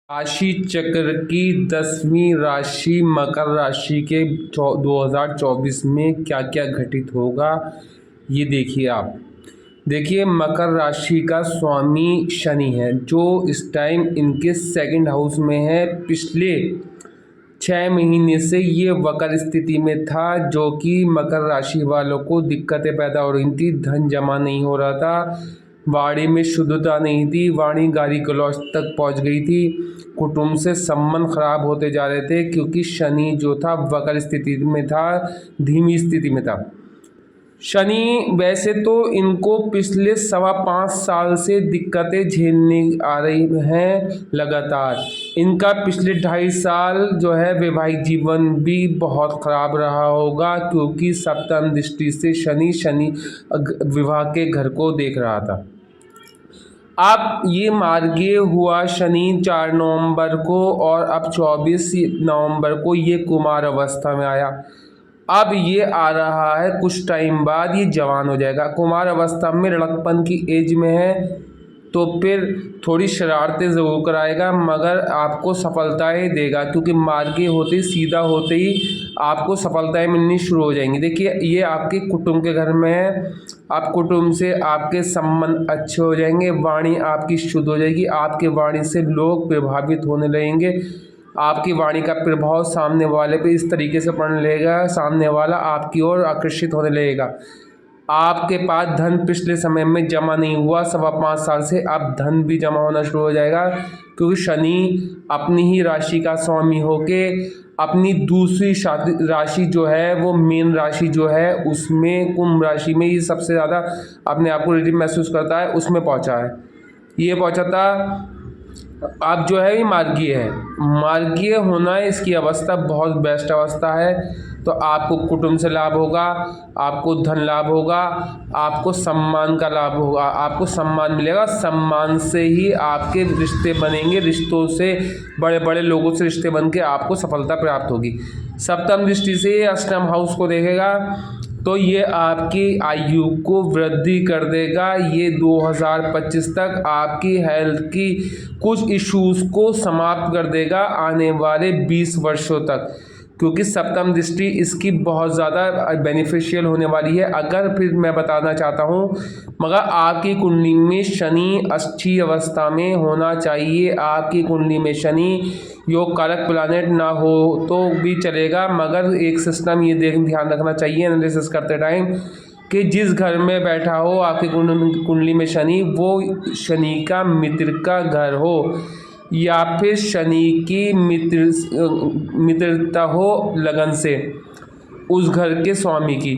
राशि चक्र की 10वीं राशि मकर राशि के 2024 में क्या क्या घटित होगा, ये देखिए आप। देखिए, मकर राशि का स्वामी शनि है, जो इस टाइम इनके सेकंड हाउस में है। पिछले 6 महीने से ये वक्र स्थिति में था, जो कि मकर राशि वालों को दिक्कतें पैदा हो रही थी। धन जमा नहीं हो रहा था, वाणी में शुद्धता नहीं थी, वाणी गाली गलौज तक पहुंच गई थी। कुटुंब से संबंध खराब होते जा रहे थे, क्योंकि शनि जो था वक्र स्थिति में था, धीमी स्थिति में था। शनि वैसे तो इनको पिछले 5.25 साल से दिक्कतें झेलने आ रही हैं लगातार। इनका पिछले 2.5 साल जो है वैवाहिक जीवन भी बहुत ख़राब रहा होगा, क्योंकि सप्तम दृष्टि से शनि विवाह के घर को देख रहा था। अब ये मार्गीय हुआ शनि 4 नवंबर को, और अब 24 नवंबर को ये कुमार अवस्था में आया। अब ये आ रहा है, कुछ टाइम बाद ये जवान हो जाएगा। कुमार अवस्था में लड़कपन की एज में है, तो फिर थोड़ी शरारतें ज़रूर कराएगा, मगर आपको सफलताएं देगा, क्योंकि मार्गीय होते ही, सीधा होते ही आपको सफलताएं मिलनी शुरू हो जाएंगी। देखिए, ये आपके कुटुंब के घर में है। आप कुटुंब से आपके संबंध अच्छे हो जाएंगे, वाणी आपकी शुद्ध हो जाएगी। आपके वाणी से लोग प्रभावित होने लगेंगे। आपकी वाणी का प्रभाव सामने वाले पे इस तरीके से पड़ने लगेगा, सामने वाला आपकी ओर आकर्षित होने लगेगा। आपके पास धन पिछले समय में जमा नहीं हुआ, 5.25 साल से, अब धन भी जमा होना शुरू हो जाएगा, क्योंकि शनि अपनी ही राशि का स्वामी होके अपनी दूसरी राशि जो है, वो मीन राशि जो है, उसमें कुंभ राशि में ये सबसे ज़्यादा अपने आप को रिलेटिव महसूस करता है, उसमें पहुंचा है। ये पहुंचा था। अब जो है ये मार्गीय है। मार्गीय होना है, इसकी अवस्था बहुत बेस्ट अवस्था है। तो आपको कुटुंब से लाभ होगा, आपको धन लाभ होगा, आपको सम्मान का लाभ होगा, आपको सम्मान मिलेगा। सम्मान से ही आपके रिश्ते बनेंगे, रिश्तों से, बड़े बड़े लोगों से रिश्ते बन के आपको सफलता प्राप्त होगी। सप्तम दृष्टि से अष्टम हाउस को देखेगा, तो ये आपकी आयु को वृद्धि कर देगा। ये 2025 तक आपकी हेल्थ की कुछ इश्यूज को समाप्त कर देगा, आने वाले 20 वर्षों तक, क्योंकि सप्तम दृष्टि इसकी बहुत ज़्यादा बेनिफिशियल होने वाली है। अगर फिर मैं बताना चाहता हूँ, मगर आपकी कुंडली में शनि अच्छी अवस्था में होना चाहिए। आपकी कुंडली में शनि योग कारक प्लानेट ना हो तो भी चलेगा, मगर एक सिस्टम ये ध्यान रखना चाहिए एनालिसिस करते टाइम, कि जिस घर में बैठा हो आपकी कुंडली में शनि, वो शनि का मित्र का घर हो, या फिर शनि की मित्रता हो लगन से उस घर के स्वामी की,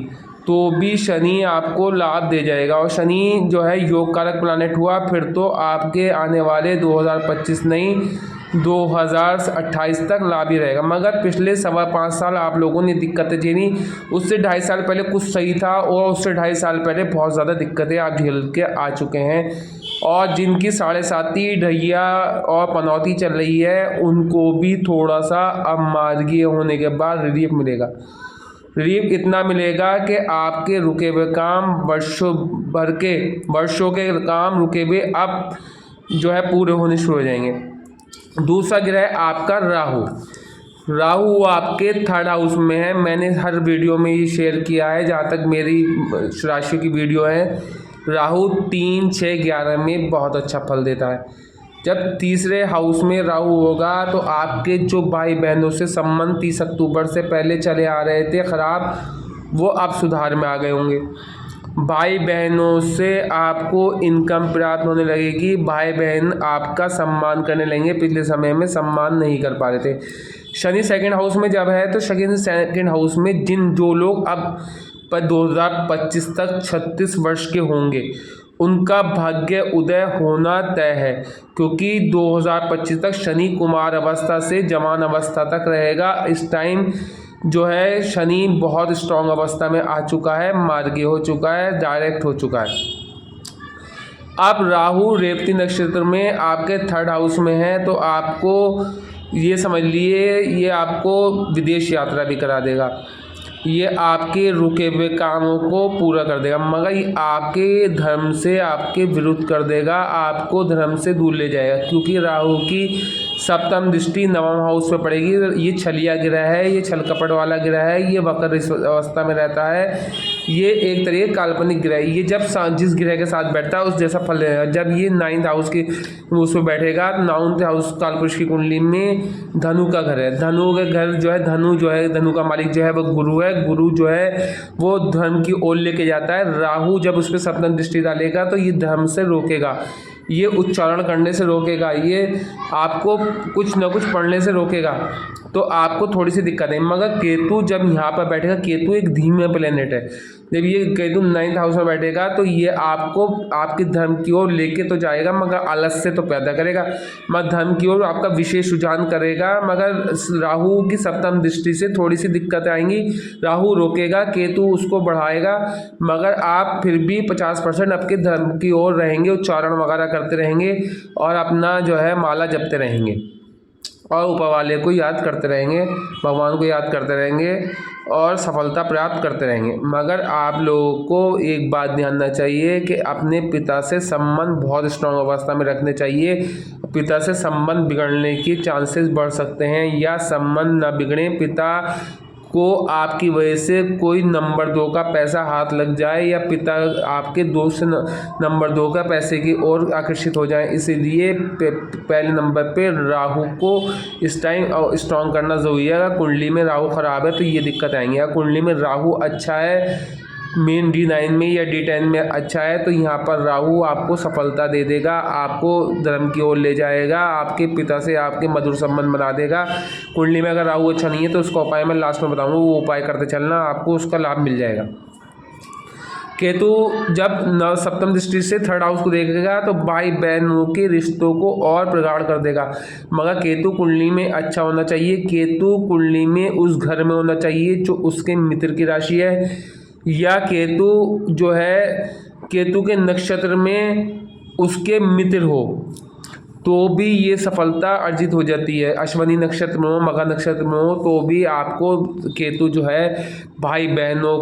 तो भी शनि आपको लाभ दे जाएगा। और शनि जो है योग कारक प्लानेट हुआ, फिर तो आपके आने वाले 2025 नहीं 2028 तक लाभ ही रहेगा। मगर पिछले 5.25 साल आप लोगों ने दिक्कतें झेली, उससे 2.5 साल पहले कुछ सही था, और उससे 2.5 साल पहले बहुत ज़्यादा दिक्कतें आप झेल के आ चुके हैं। और जिनकी 7.5 ढैया और पनौती चल रही है, उनको भी थोड़ा सा अब मार्गीय होने के बाद रिलीफ मिलेगा। रिलीफ इतना मिलेगा कि आपके रुके हुए काम, वर्षों के काम रुके हुए अब जो है पूरे होने शुरू हो जाएंगे। दूसरा ग्रह आपका राहु आपके 3rd हाउस में है। मैंने हर वीडियो में ये शेयर किया है, जहाँ तक मेरी राशि की वीडियो है। राहु 3, 6, 11 में बहुत अच्छा फल देता है। जब 3रे हाउस में राहु होगा, तो आपके जो भाई बहनों से संबंध 30 अक्टूबर से पहले चले आ रहे थे खराब, वो अब सुधार में आ गए होंगे। भाई बहनों से आपको इनकम प्राप्त होने लगेगी। भाई बहन आपका सम्मान करने लगेंगे, पिछले समय में सम्मान नहीं कर पा रहे थे। शनि 2nd हाउस में जब है, तो शनि 2nd हाउस में जो लोग अब 2025 तक 36 वर्ष के होंगे, उनका भाग्य उदय होना तय है, क्योंकि 2025 तक शनि कुमार अवस्था से जवान अवस्था तक रहेगा। इस टाइम जो है शनि बहुत स्ट्रॉन्ग अवस्था में आ चुका है, मार्गीय हो चुका है, डायरेक्ट हो चुका है। अब राहु रेवती नक्षत्र में आपके 3rd हाउस में है, तो आपको ये समझ लिए, ये आपको विदेश यात्रा भी करा देगा। ये आपके रुके हुए कामों को पूरा कर देगा, मगर ये आपके धर्म से आपके विरुद्ध कर देगा, आपको धर्म से दूर ले जाएगा, क्योंकि राहु की सप्तम दृष्टि नवम हाउस में पड़ेगी। ये छलिया ग्रह है, ये छल कपट वाला ग्रह है, ये वक्र अवस्था में रहता है, ये एक तरीके काल्पनिक ग्रह है। ये जब जिस ग्रह के साथ बैठता है उस जैसा फल देगा। जब ये 9th हाउस की उसमें बैठेगा, 9th हाउस कालपुरुष की कुंडली में धनु का घर है। धनु का घर जो है, धनु का मालिक जो है वो गुरु है। गुरु जो है वो धर्म की ओर लेके जाता है। राहु जब उस पर सप्तम दृष्टि डालेगा तो ये धर्म से रोकेगा, ये उच्चारण करने से रोकेगा, ये आपको कुछ न कुछ पढ़ने से रोकेगा, तो आपको थोड़ी सी दिक्कत है। मगर केतु जब यहाँ पर बैठेगा, केतु एक धीमे प्लेनेट है, जब ये केतु 9th हाउस में बैठेगा तो ये आपको आपके धर्म की ओर लेके तो जाएगा, मगर आलस्य तो पैदा करेगा, मगर धर्म की ओर आपका विशेष रुझान करेगा। मगर राहु की सप्तम दृष्टि से थोड़ी सी दिक्कत आएंगी। राहु रोकेगा, केतु उसको बढ़ाएगा, मगर आप फिर भी 50% आपके धर्म की ओर रहेंगे, उच्चारण वगैरह करते रहेंगे और अपना जो है माला जपते रहेंगे और ऊपर वाले को याद करते रहेंगे, भगवान को याद करते रहेंगे और सफलता प्राप्त करते रहेंगे। मगर आप लोगों को एक बात ध्यान रखना चाहिए कि अपने पिता से संबंध बहुत स्ट्रांग अवस्था में रखने चाहिए। पिता से संबंध बिगड़ने की चांसेस बढ़ सकते हैं, या संबंध न बिगड़े, पिता को आपकी वजह से कोई नंबर 2 का पैसा हाथ लग जाए, या पिता आपके दोस्त नंबर 2 का पैसे की ओर आकर्षित हो जाए। इसीलिए पहले नंबर पे राहु को इस टाइम स्ट्रॉन्ग करना ज़रूरी है। अगर कुंडली में राहु ख़राब है तो ये दिक्कत आएंगी। अगर कुंडली में राहु अच्छा है, मेन D9 में या D10 में अच्छा है, तो यहाँ पर राहु आपको सफलता दे देगा, आपको धर्म की ओर ले जाएगा, आपके पिता से आपके मधुर संबंध बना देगा। कुंडली में अगर राहु अच्छा नहीं है तो उसका उपाय मैं लास्ट में बताऊंगा, वो उपाय करते चलना, आपको उसका लाभ मिल जाएगा। केतु जब सप्तम दृष्टि से 3rd हाउस को देखेगा तो भाई बहनों के रिश्तों को और प्रगाढ़ कर देगा। मगर केतु कुंडली में अच्छा होना चाहिए, केतु कुंडली में उस घर में होना चाहिए जो उसके मित्र की राशि है, या केतु जो है केतु के नक्षत्र में उसके मित्र हो तो भी ये सफलता अर्जित हो जाती है। अश्वनी नक्षत्र में हो, मघा नक्षत्र में हो, तो भी आपको केतु जो है भाई बहनों,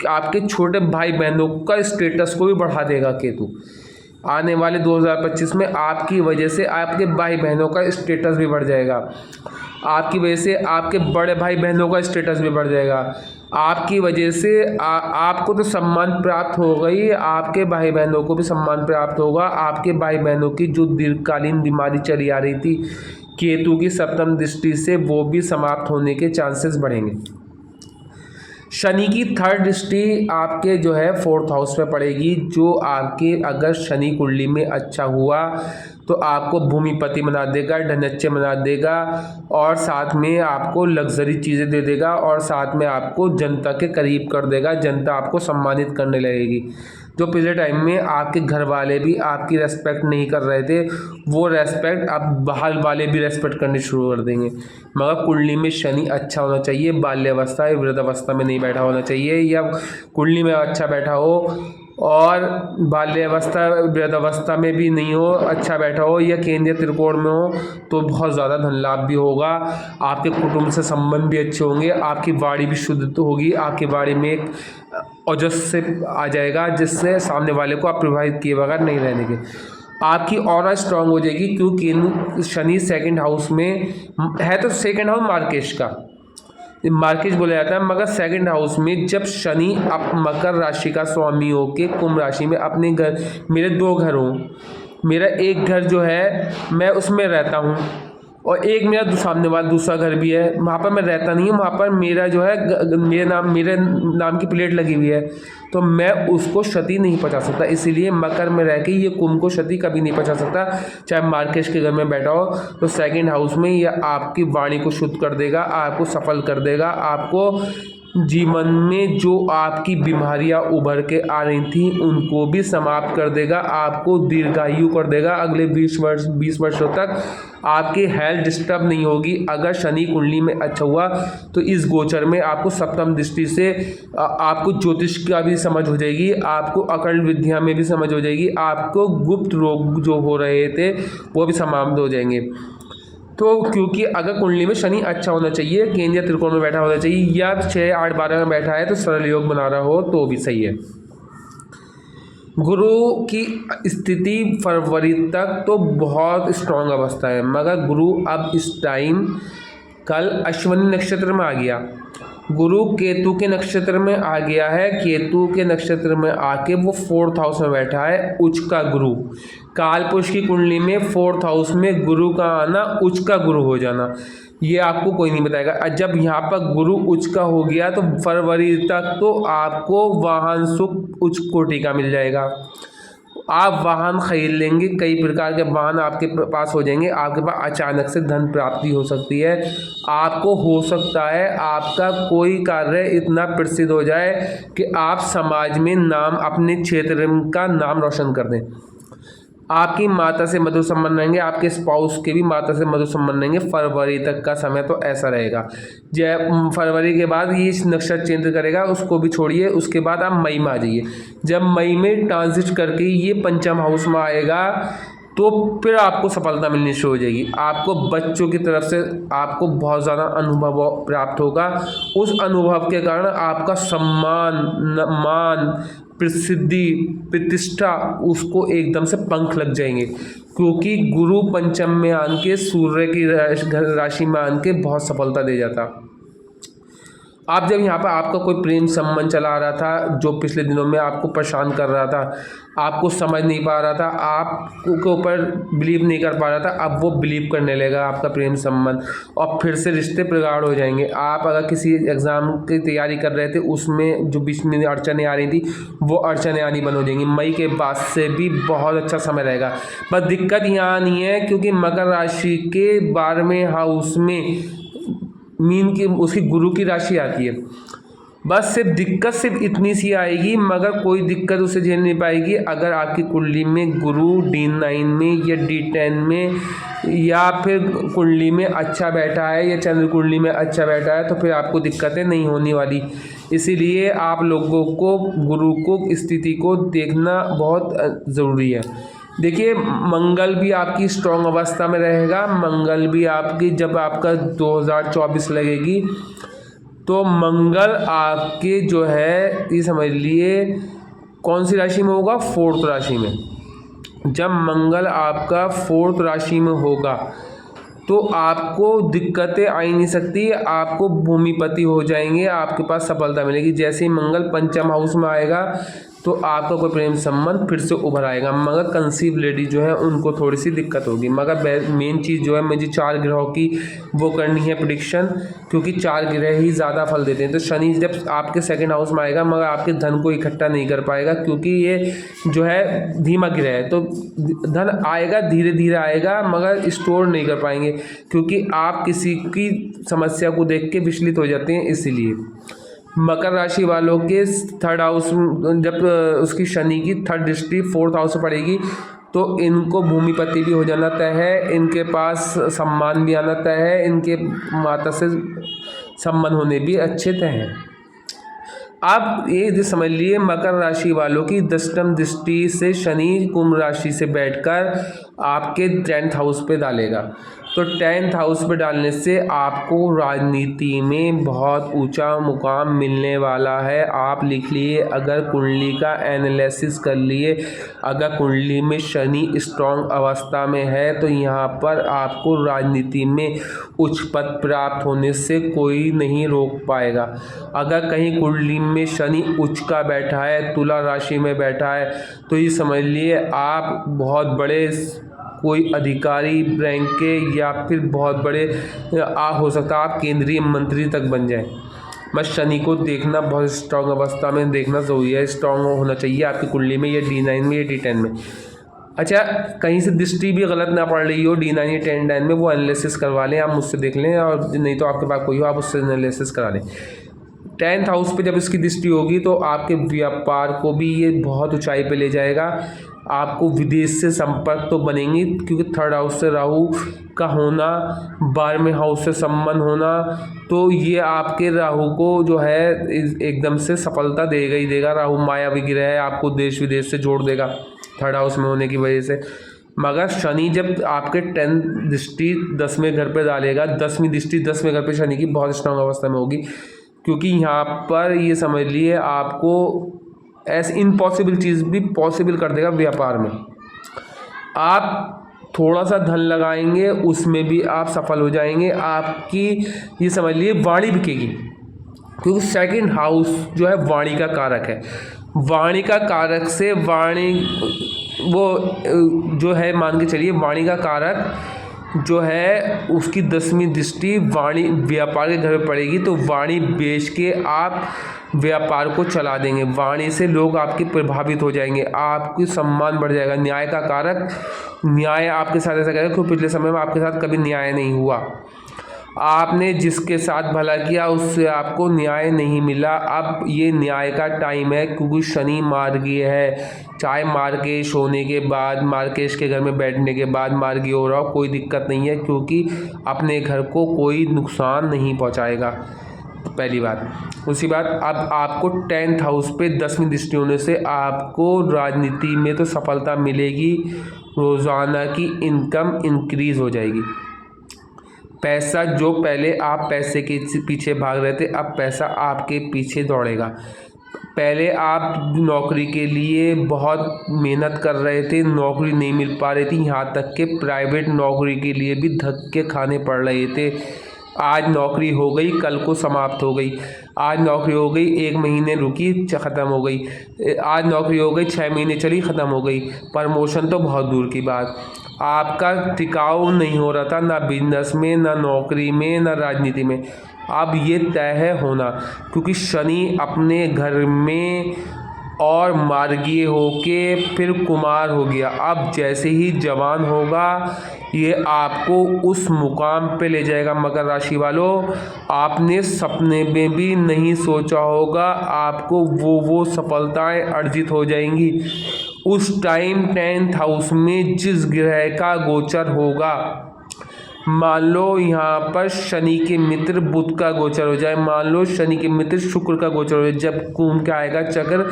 आपके छोटे भाई बहनों का स्टेटस को भी बढ़ा देगा। केतु आने वाले 2025 में आपकी वजह से आपके भाई बहनों का स्टेटस भी बढ़ जाएगा, आपकी वजह से आपके बड़े भाई बहनों का स्टेटस भी बढ़ जाएगा, आपकी वजह से आपको तो सम्मान प्राप्त होगा ही, आपके भाई बहनों को भी सम्मान प्राप्त होगा। आपके भाई बहनों की जो दीर्घकालीन बीमारी चली आ रही थी केतु की सप्तम दृष्टि से, वो भी समाप्त होने के चांसेस बढ़ेंगे। शनि की 3rd दृष्टि आपके जो है 4th हाउस में पड़ेगी, जो आपके अगर शनि कुंडली में अच्छा हुआ तो आपको भूमिपति बना देगा, ढनच्चे बना देगा, और साथ में आपको लग्जरी चीज़ें दे देगा, और साथ में आपको जनता के करीब कर देगा, जनता आपको सम्मानित करने लगेगी। जो पिछले टाइम में आपके घर वाले भी आपकी रेस्पेक्ट नहीं कर रहे थे, वो रेस्पेक्ट अब बाहर वाले भी रेस्पेक्ट करनी शुरू कर देंगे। मगर कुंडली में शनि अच्छा होना चाहिए, बाल्यावस्था या वृद्धावस्था में नहीं बैठा होना चाहिए, या कुंडली में अच्छा बैठा हो और बाल्यावस्था वृद्धावस्था में भी नहीं हो, अच्छा बैठा हो, या केंद्रीय त्रिकोण में हो, तो बहुत ज़्यादा धन लाभ भी होगा। आपके कुटुंब से संबंध भी अच्छे होंगे, आपकी वाणी भी शुद्ध तो होगी, आपकी वाणी में एक ओजस्से आ जाएगा, जिससे सामने वाले को आप प्रभावित किए बगैर नहीं रहने के। आपकी ऑरा स्ट्रांग हो जाएगी, क्योंकि शनि 2nd हाउस में है, तो 2nd हाउस मार्केश का, मार्केश बोला जाता है। मगर 2nd हाउस में जब शनि आप मकर राशि का स्वामी हो के कुंभ राशि में अपने घर, मेरे 2 घर हों, मेरा एक घर जो है मैं उसमें रहता हूँ और एक मेरा सामने वाला दूसरा घर भी है, वहाँ पर मैं रहता नहीं हूँ, वहाँ पर मेरा जो है मेरे नाम की प्लेट लगी हुई है, तो मैं उसको क्षति नहीं पहुँचा सकता। इसीलिए मकर में रह के ये कुंभ को क्षति कभी नहीं पहुँचा सकता, चाहे मार्केश के घर में बैठा हो। तो 2nd हाउस में यह आपकी वाणी को शुद्ध कर देगा, आपको सफल कर देगा, आपको जीवन में जो आपकी बीमारियां उभर के आ रही थी उनको भी समाप्त कर देगा, आपको दीर्घायु कर देगा। अगले 20 वर्षों तक आपकी हेल्थ डिस्टर्ब नहीं होगी। अगर शनि कुंडली में अच्छा हुआ तो इस गोचर में आपको सप्तम दृष्टि से आपको ज्योतिष का भी समझ हो जाएगी, आपको अकल्ट विद्या में भी समझ हो जाएगी, आपको गुप्त रोग जो हो रहे थे वो भी समाप्त हो जाएंगे। तो क्योंकि अगर कुंडली में शनि अच्छा होना चाहिए, केंद्रीय त्रिकोण में बैठा होना चाहिए, या 6, 8, 12 में बैठा है तो सरल योग बना रहा हो तो भी सही है। गुरु की स्थिति फरवरी तक तो बहुत स्ट्रांग अवस्था है, मगर गुरु अब इस टाइम कल अश्विनी नक्षत्र में आ गया, गुरु केतु के नक्षत्र में आ गया है। केतु के नक्षत्र में आके वो 4th हाउस में बैठा है, उच्च का गुरु। कालपुरुष की कुंडली में 4th हाउस में गुरु का आना, उच्च का गुरु हो जाना, ये आपको कोई नहीं बताएगा। जब यहाँ पर गुरु उच्च का हो गया तो फरवरी तक तो आपको वाहन सुख उच्च कोटि का मिल जाएगा। आप वाहन खरीद लेंगे, कई प्रकार के वाहन आपके पास हो जाएंगे, आपके पास अचानक से धन प्राप्ति हो सकती है। आपको हो सकता है आपका कोई कार्य इतना प्रसिद्ध हो जाए कि आप समाज में नाम, अपने क्षेत्र का नाम रोशन कर दें। आपकी माता से मधुर संबंध रहेंगे, आपके स्पाउस के भी माता से मधुर संबंध रहेंगे। फरवरी तक का समय तो ऐसा रहेगा। जब फरवरी के बाद ये नक्षत्र चेंज करेगा, उसको भी छोड़िए, उसके बाद आप मई में आ जाइए। जब मई में ट्रांजिट करके ये पंचम हाउस में आएगा तो फिर आपको सफलता मिलनी शुरू हो जाएगी। आपको बच्चों की तरफ से आपको बहुत ज़्यादा अनुभव प्राप्त होगा। उस अनुभव के कारण आपका सम्मान, मान, प्रसिद्धि, प्रतिष्ठा, उसको एकदम से पंख लग जाएंगे, क्योंकि गुरु पंचम में आन के, सूर्य की राशि में आन के बहुत सफलता दे जाता। आप जब यहाँ पर आपका कोई प्रेम संबंध चला रहा था, जो पिछले दिनों में आपको परेशान कर रहा था, आपको समझ नहीं पा रहा था, आपके ऊपर बिलीव नहीं कर पा रहा था, अब वो बिलीव करने लगेगा आपका प्रेम संबंध, और फिर से रिश्ते प्रगाढ़ हो जाएंगे। आप अगर किसी एग्ज़ाम की तैयारी कर रहे थे, उसमें जो बीच में अड़चनें आ रही थी, वो अड़चनें आनी बंद हो जाएंगी। मई के बाद से भी बहुत अच्छा समय रहेगा। बस दिक्कत यहाँ नहीं है, क्योंकि मकर राशि के 12वें हाउस में मीन की उसकी गुरु की राशि आती है। बस सिर्फ दिक्कत सिर्फ इतनी सी आएगी, मगर कोई दिक्कत उसे झेल नहीं पाएगी अगर आपकी कुंडली में गुरु D9 में या D10 में या फिर कुंडली में अच्छा बैठा है या चंद्र कुंडली में अच्छा बैठा है, तो फिर आपको दिक्कतें नहीं होने वाली। इसीलिए आप लोगों को गुरु को स्थिति को देखना बहुत ज़रूरी है। देखिए, मंगल भी आपकी स्ट्रॉन्ग अवस्था में रहेगा। मंगल भी आपकी, जब आपका 2024 लगेगी तो मंगल आपके जो है, ये समझ लिए कौन सी राशि में होगा, 4th राशि में। जब मंगल आपका 4th राशि में होगा तो आपको दिक्कतें आ ही नहीं सकती, आपको भूमिपति हो जाएंगे, आपके पास सफलता मिलेगी। जैसे ही मंगल पंचम हाउस में आएगा तो आपका कोई प्रेम संबंध फिर से उभर आएगा, मगर कंसीव लेडी जो है उनको थोड़ी सी दिक्कत होगी। मगर मेन चीज़ जो है, मुझे 4 ग्रहों की वो करनी है प्रेडिक्शन, क्योंकि 4 ग्रह ही ज़्यादा फल देते हैं। तो शनि जब आपके 2nd हाउस में आएगा, मगर आपके धन को इकट्ठा नहीं कर पाएगा, क्योंकि ये जो है धीमा ग्रह है, तो धन आएगा, धीरे धीरे आएगा, मगर स्टोर नहीं कर पाएंगे, क्योंकि आप किसी की समस्या को देख के विचलित हो जाते हैं। इसीलिए मकर राशि वालों के 3rd हाउस, जब उसकी शनि की 3rd दृष्टि 4th हाउस से पड़ेगी तो इनको भूमिपति भी हो जाना तय है, इनके पास सम्मान भी आना तय है, इनके माता से संबंध होने भी अच्छे तय हैं। आप ये समझ लिए, मकर राशि वालों की 10वीं दृष्टि से शनि कुंभ राशि से बैठकर आपके 10th हाउस पे डालेगा। तो 10th हाउस पे डालने से आपको राजनीति में बहुत ऊंचा मुकाम मिलने वाला है। आप लिख लिए, अगर कुंडली का एनालिसिस कर लिए, अगर कुंडली में शनि स्ट्रॉन्ग अवस्था में है तो यहाँ पर आपको राजनीति में उच्च पद प्राप्त होने से कोई नहीं रोक पाएगा। अगर कहीं कुंडली में शनि उच्च का बैठा है, तुला राशि में बैठा है, तो ये समझ लिए आप बहुत बड़े कोई अधिकारी रैंक के या फिर बहुत बड़े हो सकता है आप केंद्रीय मंत्री तक बन जाए। बस शनि को देखना बहुत स्ट्रॉन्ग अवस्था में देखना ज़रूरी है, स्ट्रॉन्ग होना चाहिए आपकी कुंडली में, या D9 में या D10 में। अच्छा, कहीं से दृष्टि भी गलत ना पड़ रही हो D9 या D10 में, वो एनालिसिस करवा लें, आप मुझसे देख लें, और नहीं तो आपके पास कोई हो आप उससे एनालिसिस करा लें। 10th हाउस पे जब इसकी दृष्टि होगी तो आपके व्यापार को भी ये बहुत ऊंचाई पे ले जाएगा। आपको विदेश से संपर्क तो बनेंगे, क्योंकि 3rd हाउस से राहु का होना, 12वें हाउस से संबंध होना, तो ये आपके राहु को जो है एकदम से सफलता देगा ही देगा। राहु मायावी ग्रह है, आपको देश विदेश से जोड़ देगा 3rd हाउस में होने की वजह से। मगर शनि जब आपके 10th दृष्टि 10वें घर पे डालेगा, 10वीं दृष्टि 10वें घर पे शनि की बहुत स्ट्रांग अवस्था में होगी, क्योंकि यहाँ पर ये समझ लिए आपको ऐसी इम्पॉसिबल चीज़ भी पॉसिबल कर देगा व्यापार में। आप थोड़ा सा धन लगाएंगे उसमें भी आप सफल हो जाएंगे। आपकी ये समझ लीजिए वाणी बिकेगी, क्योंकि सेकंड हाउस जो है वाणी का कारक है। वाणी का कारक से वाणी वो जो है, मान के चलिए वाणी का कारक जो है उसकी 10वीं दृष्टि वाणी व्यापार के घर में पड़ेगी, तो वाणी बेच के आप व्यापार को चला देंगे। वाणी से लोग आपके प्रभावित हो जाएंगे, आपकी सम्मान बढ़ जाएगा। न्याय का कारक, न्याय आपके साथ ऐसा करेगा क्योंकि पिछले समय में आपके साथ कभी न्याय नहीं हुआ। आपने जिसके साथ भला किया उससे आपको न्याय नहीं मिला। अब ये न्याय का टाइम है, क्योंकि शनि मार्गीय है। चाहे मार्गेश होने के बाद, मार्गेश के घर में बैठने के बाद मार्गीय हो रहा हो, कोई दिक्कत नहीं है, क्योंकि अपने घर को कोई नुकसान नहीं पहुंचाएगा। पहली बात। दूसरी बात, अब आपको 10th हाउस पे 10वीं दृष्टि होने से आपको राजनीति में तो सफलता मिलेगी। रोज़ाना की इनकम इंक्रीज हो जाएगी। पैसा, जो पहले आप पैसे के पीछे भाग रहे थे, अब पैसा आपके पीछे दौड़ेगा। पहले आप नौकरी के लिए बहुत मेहनत कर रहे थे, नौकरी नहीं मिल पा रही थी, यहाँ तक कि प्राइवेट नौकरी के लिए भी धक्के खाने पड़ रहे थे। आज नौकरी हो गई, कल को समाप्त हो गई। आज नौकरी हो गई, 1 महीने रुकी, ख़त्म हो गई। आज नौकरी हो गई, 6 महीने चली, ख़त्म हो गई। प्रमोशन तो बहुत दूर की बात। आपका टिकाऊ नहीं हो रहा था, ना बिजनेस में, ना नौकरी में, ना राजनीति में। अब ये तय है होना, क्योंकि शनि अपने घर में और मार्गीय होके फिर कुमार हो गया। अब जैसे ही जवान होगा ये आपको उस मुकाम पे ले जाएगा। मकर राशि वालों, आपने सपने में भी नहीं सोचा होगा आपको वो सफलताएं अर्जित हो जाएंगी। उस टाइम 10th हाउस में जिस ग्रह का गोचर होगा, मान लो यहाँ पर शनि के मित्र बुध का गोचर हो जाए, मान लो शनि के मित्र शुक्र का गोचर हो जाए, जब घूम के आएगा चक्र,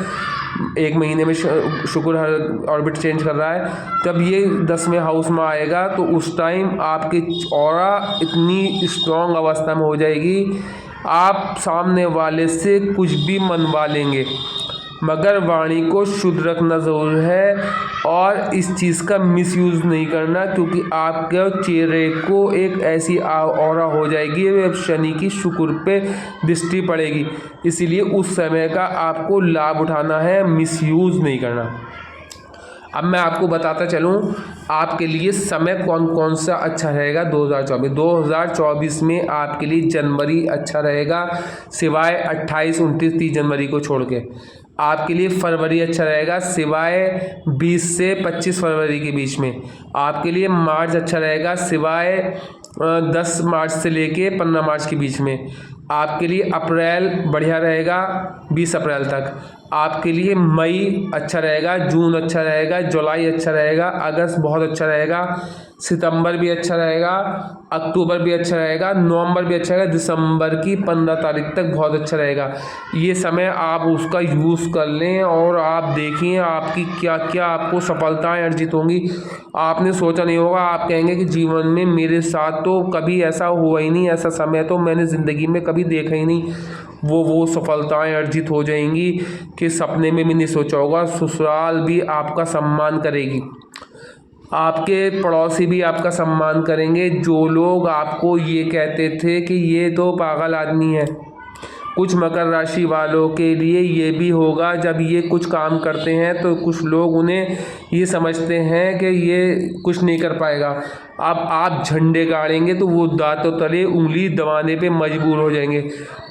1 महीने में शुक्र हर ऑर्बिट चेंज कर रहा है, तब ये 10वें हाउस में आएगा, तो उस टाइम आपकी ऑरा इतनी स्ट्रॉन्ग अवस्था में हो जाएगी, आप सामने वाले से कुछ भी मनवा लेंगे। मगर वाणी को शुद्ध रखना ज़रूर है और इस चीज़ का मिसयूज़ नहीं करना, क्योंकि आपके चेहरे को एक ऐसी ऑरा हो जाएगी, शनि की शुक्र पे दृष्टि पड़ेगी। इसीलिए उस समय का आपको लाभ उठाना है, मिसयूज़ नहीं करना। अब मैं आपको बताता चलूँ आपके लिए समय कौन कौन सा अच्छा रहेगा 2024 में। आपके लिए जनवरी अच्छा रहेगा, सिवाय 28, 29, 30 जनवरी को छोड़ के। आपके लिए फरवरी अच्छा रहेगा, सिवाय 20 से 25 फरवरी के बीच में। आपके लिए मार्च अच्छा रहेगा, सिवाय 10 मार्च से लेके 15 मार्च के बीच में। आपके लिए अप्रैल बढ़िया रहेगा 20 अप्रैल तक। आपके लिए मई अच्छा रहेगा, जून अच्छा रहेगा, जुलाई अच्छा रहेगा, अगस्त बहुत अच्छा रहेगा, सितंबर भी अच्छा रहेगा, अक्टूबर भी अच्छा रहेगा, नवंबर भी अच्छा रहेगा, दिसंबर की 15 तारीख तक बहुत अच्छा रहेगा। ये समय आप उसका यूज़ कर लें और आप देखिए आपकी क्या क्या आपको सफलताएं अर्जित होंगी। आपने सोचा नहीं होगा, आप कहेंगे कि जीवन में मेरे साथ तो कभी ऐसा हुआ ही नहीं, ऐसा समय तो मैंने ज़िंदगी में कभी देखा ही नहीं। वो सफलताएं अर्जित हो जाएंगी कि सपने में भी नहीं सोचा होगा। ससुराल भी आपका सम्मान करेगी, आपके पड़ोसी भी आपका सम्मान करेंगे। जो लोग आपको ये कहते थे कि ये तो पागल आदमी है, कुछ मकर राशि वालों के लिए ये भी होगा। जब ये कुछ काम करते हैं तो कुछ लोग उन्हें ये समझते हैं कि ये कुछ नहीं कर पाएगा। अब आप झंडे गाड़ेंगे तो वो दांतों तले उंगली दबाने पे मजबूर हो जाएंगे।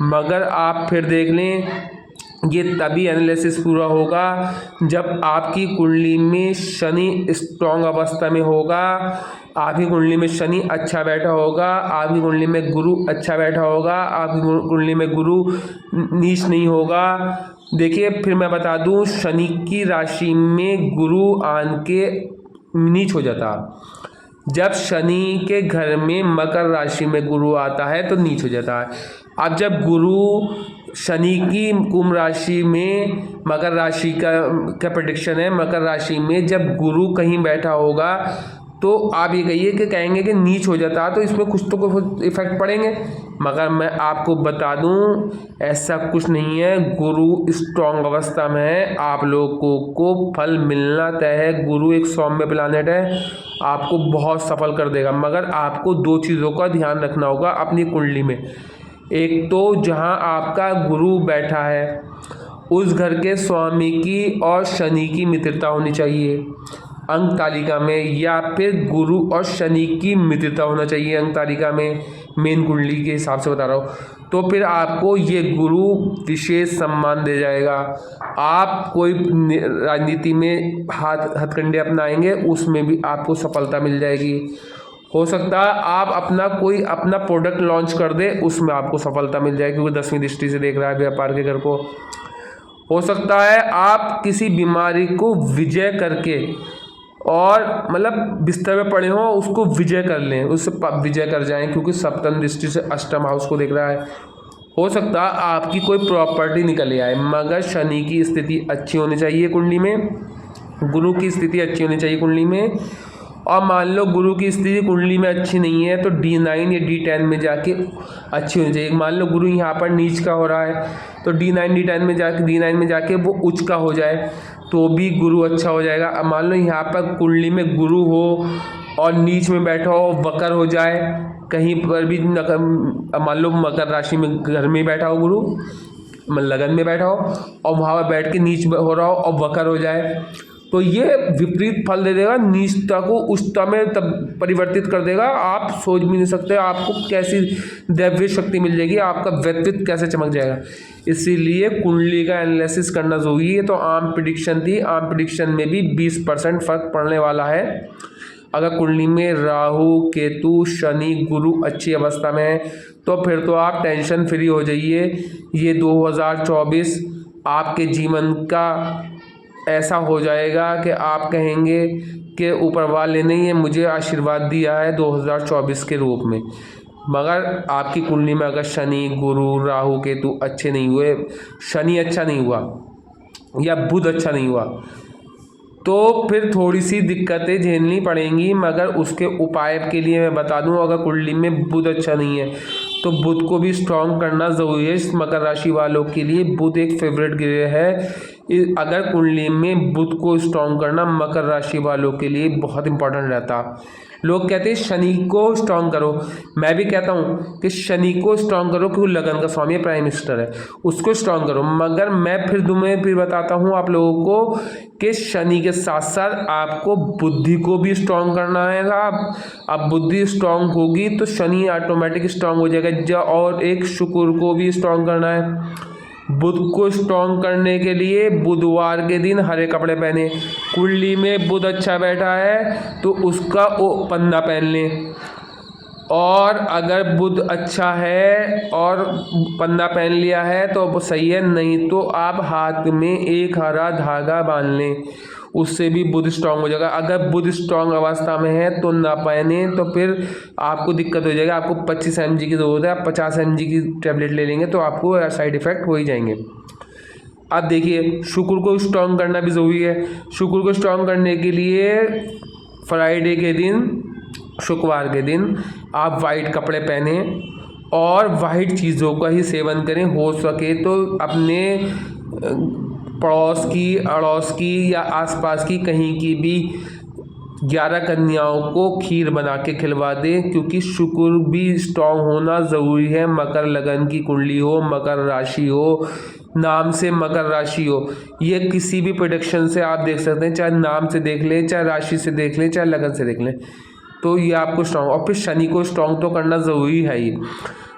मगर आप फिर देख लें, ये तभी एनालिसिस पूरा होगा जब आपकी कुंडली में शनि स्ट्रॉन्ग अवस्था में होगा, आपकी कुंडली में शनि अच्छा बैठा होगा, आपकी कुंडली में गुरु अच्छा बैठा होगा, आपकी कुंडली में गुरु नीच नहीं होगा। देखिए फिर मैं बता दूं, शनि की राशि में गुरु आन के नीच हो जाता। जब शनि के घर में मकर राशि में गुरु आता है तो नीच हो जाता है। अब जब गुरु शनि की कुंभ राशि में, मकर राशि का प्रेडिक्शन है, मकर राशि में जब गुरु कहीं बैठा होगा तो आप ये कहिए कि कहेंगे कि नीच हो जाता है तो इसमें कुछ तो इफेक्ट पड़ेंगे, मगर मैं आपको बता दूं ऐसा कुछ नहीं है। गुरु स्ट्रॉन्ग अवस्था में है, आप लोगों को फल मिलना तय है। गुरु एक सौम्य प्लैनेट है, आपको बहुत सफल कर देगा, मगर आपको दो चीज़ों का ध्यान रखना होगा अपनी कुंडली में। एक तो जहां आपका गुरु बैठा है उस घर के स्वामी की और शनि की मित्रता होनी चाहिए अंक तालिका में, या फिर गुरु और शनि की मित्रता होना चाहिए अंक तालिका में, मेन कुंडली के हिसाब से बता रहा हूँ। तो फिर आपको ये गुरु विशेष सम्मान दे जाएगा। आप कोई राजनीति में हथकंडे अपनाएंगे उसमें भी आपको सफलता मिल जाएगी। हो सकता है आप अपना प्रोडक्ट लॉन्च कर दे, उसमें आपको सफलता मिल जाएगी, क्योंकि 10वीं दृष्टि से देख रहा है व्यापार के घर को। हो सकता है आप किसी बीमारी को विजय करके और मतलब बिस्तर में पड़े हों उसको विजय कर लें, उससे विजय कर जाएं, क्योंकि सप्तम दृष्टि से अष्टम हाउस को देख रहा है। हो सकता है आपकी कोई प्रॉपर्टी निकल आए, मगर शनि की स्थिति अच्छी होनी चाहिए कुंडली में, गुरु की स्थिति अच्छी होनी चाहिए कुंडली में। और मान लो गुरु की स्थिति कुंडली में अच्छी नहीं है तो D9 या D10 में जाके अच्छी होनी चाहिए। मान लो गुरु यहाँ पर नीच का हो रहा है तो D9 में जाके वो उच्च का हो जाए तो भी गुरु अच्छा हो जाएगा। अब मान लो यहाँ पर कुंडली में गुरु हो और नीच में बैठा हो, वक्र हो जाए कहीं पर भी, मान लो मकर राशि में घर में बैठा हो गुरु, लगन में बैठा हो और वहाँ पर बैठ के नीच हो रहा हो और वक्र हो जाए, तो ये विपरीत फल दे देगा, नीचता को उच्चता में तब परिवर्तित कर देगा। आप सोच भी नहीं सकते आपको कैसी दैवीय शक्ति मिल जाएगी, आपका व्यक्तित्व कैसे चमक जाएगा। इसीलिए कुंडली का एनालिसिस करना जरूरी है। तो आम प्रिडिक्शन थी, आम प्रिडिक्शन में भी 20% फर्क पड़ने वाला है। अगर कुंडली में राहु केतु शनि गुरु अच्छी अवस्था में है तो फिर तो आप टेंशन फ्री हो जाइए। ये 2024 आपके जीवन का ऐसा हो जाएगा कि आप कहेंगे कि ऊपर वाले ने ये मुझे आशीर्वाद दिया है 2024 के रूप में। मगर आपकी कुंडली में अगर शनि गुरु राहु केतु अच्छे नहीं हुए, शनि अच्छा नहीं हुआ या बुध अच्छा नहीं हुआ, तो फिर थोड़ी सी दिक्कतें झेलनी पड़ेंगी। मगर उसके उपाय के लिए मैं बता दूं, अगर कुंडली में बुध अच्छा नहीं है तो बुध को भी स्ट्रॉन्ग करना ज़रूरी है। मकर राशि वालों के लिए बुध एक फेवरेट ग्रह है। अगर कुंडली में बुध को स्ट्रॉन्ग करना मकर राशि वालों के लिए बहुत इंपॉर्टेंट रहता। लोग कहते हैं शनि को स्ट्रॉन्ग करो, मैं भी कहता हूँ कि शनि को स्ट्रॉन्ग करो क्योंकि लगन का स्वामी प्राइम मिनिस्टर है, उसको स्ट्रॉन्ग करो। मगर मैं फिर बताता हूँ आप लोगों को कि शनि के साथ साथ आपको बुद्धि को भी स्ट्रॉन्ग करना है। अब बुद्धि स्ट्रॉन्ग होगी तो शनि ऑटोमेटिक स्ट्रॉन्ग हो जाएगा। और एक शुक्र को भी स्ट्रॉन्ग करना है। बुध को स्ट्रॉन्ग करने के लिए बुधवार के दिन हरे कपड़े पहने। कुंडली में बुध अच्छा बैठा है तो उसका पन्ना पहन लें, और अगर बुध अच्छा है और पन्ना पहन लिया है तो वो सही है, नहीं तो आप हाथ में एक हरा धागा बांध लें, उससे भी बुध स्ट्रांग हो जाएगा। अगर बुध स्ट्रांग अवस्था में है तो ना पहने, तो फिर आपको दिक्कत हो जाएगी। आपको 25 mg की ज़रूरत है, आप 50 mg की टैबलेट ले लेंगे तो आपको साइड इफ़ेक्ट हो ही जाएंगे। अब देखिए शुक्र को स्ट्रांग करना भी ज़रूरी है। शुक्र को स्ट्रांग करने के लिए फ्राइडे के दिन, शुक्रवार के दिन आप वाइट कपड़े पहने और वाइट चीज़ों का ही सेवन करें। हो सके तो अपने पड़ोस की, अड़ोस की या आसपास की कहीं की भी 11 कन्याओं को खीर बना के खिलवा दें, क्योंकि शुक्र भी स्ट्रांग होना ज़रूरी है। मकर लगन की कुंडली हो, मकर राशि हो, नाम से मकर राशि हो, ये किसी भी प्रेडिक्शन से आप देख सकते हैं, चाहे नाम से देख लें, चाहे राशि से देख लें, चाहे लगन से देख लें, तो ये आपको स्ट्रॉन्ग। और फिर शनि को स्ट्रॉन्ग तो करना ज़रूरी है ही।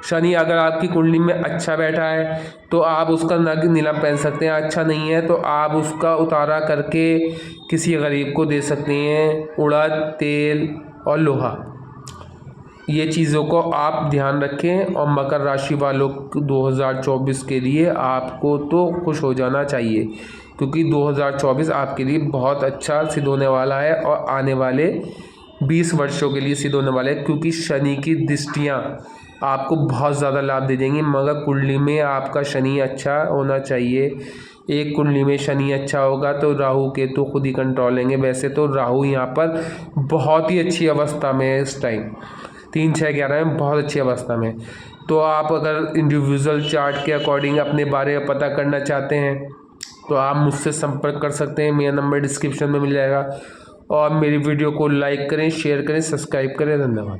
शनि अगर आपकी कुंडली में अच्छा बैठा है तो आप उसका नीलम पहन सकते हैं, अच्छा नहीं है तो आप उसका उतारा करके किसी गरीब को दे सकते हैं। उड़द, तेल और लोहा, ये चीज़ों को आप ध्यान रखें। और मकर राशि वालों 2024 के लिए आपको तो खुश हो जाना चाहिए, क्योंकि 2024 आपके लिए बहुत अच्छा सिद्ध होने वाला है और आने वाले 20 वर्षों के लिए सिद्ध होने वाले हैं, क्योंकि शनि की दृष्टियाँ आपको बहुत ज़्यादा लाभ दे देंगी। मगर कुंडली में आपका शनि अच्छा होना चाहिए। एक कुंडली में शनि अच्छा होगा तो राहु केतु खुद ही कंट्रोल लेंगे। वैसे तो राहु यहाँ पर बहुत ही अच्छी अवस्था में है इस टाइम, 3, 6, 11 में बहुत अच्छी अवस्था में। तो आप अगर इंडिविजुअल चार्ट के अकॉर्डिंग अपने बारे में पता करना चाहते हैं तो आप मुझसे संपर्क कर सकते हैं, मेरा नंबर डिस्क्रिप्शन में मिल जाएगा। और मेरी वीडियो को लाइक करें, शेयर करें, सब्सक्राइब करें। धन्यवाद।